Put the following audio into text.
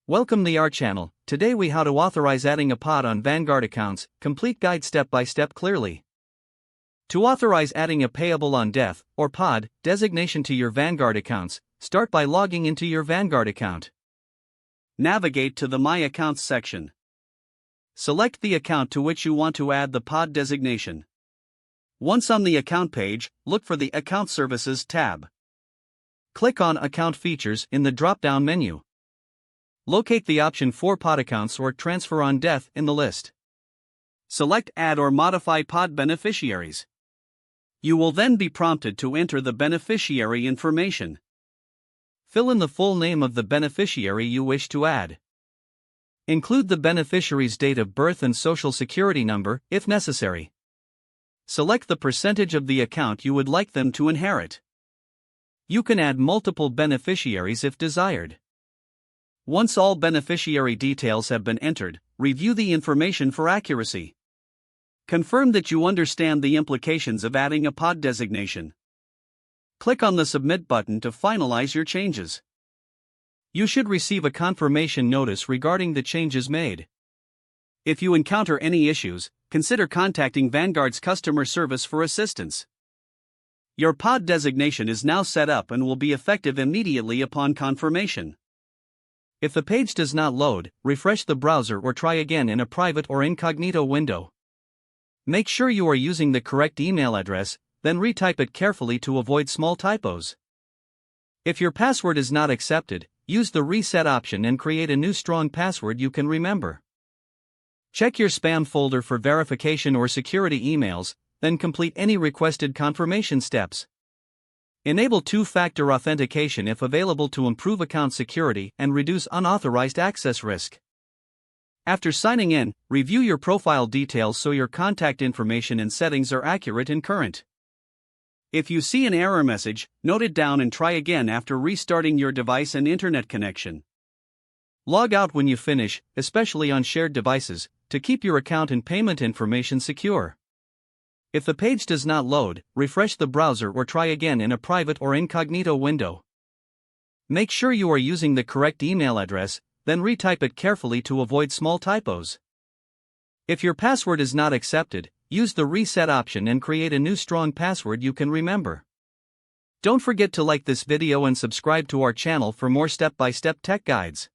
Welcome to our channel. Today we how to authorize adding a pod on Vanguard accounts, complete guide step by step clearly. To authorize adding a payable on death, or pod, designation to your Vanguard accounts, start by logging into your Vanguard account. Navigate to the My Accounts section. Select the account to which you want to add the pod designation. Once on the account page, look for the Account Services tab. Click on Account Features in the drop-down menu. Locate the option for pod accounts or transfer on death in the list. Select Add or Modify pod beneficiaries. You will then be prompted to enter the beneficiary information. Fill in the full name of the beneficiary you wish to add. Include the beneficiary's date of birth and social security number, if necessary. Select the percentage of the account you would like them to inherit. You can add multiple beneficiaries if desired. Once all beneficiary details have been entered, review the information for accuracy. Confirm that you understand the implications of adding a pod designation. Click on the Submit button to finalize your changes. You should receive a confirmation notice regarding the changes made. If you encounter any issues, consider contacting Vanguard's customer service for assistance. Your pod designation is now set up and will be effective immediately upon confirmation. If the page does not load, refresh the browser or try again in a private or incognito window. Make sure you are using the correct email address, then retype it carefully to avoid small typos. If your password is not accepted, use the reset option and create a new strong password you can remember. Check your spam folder for verification or security emails, then complete any requested confirmation steps. Enable two-factor authentication if available to improve account security and reduce unauthorized access risk. After signing in, review your profile details so your contact information and settings are accurate and current. If you see an error message, note it down and try again after restarting your device and internet connection. Log out when you finish, especially on shared devices, to keep your account and payment information secure. If the page does not load, refresh the browser or try again in a private or incognito window. Make sure you are using the correct email address, then retype it carefully to avoid small typos. If your password is not accepted, use the reset option and create a new strong password you can remember. Don't forget to like this video and subscribe to our channel for more step-by-step tech guides.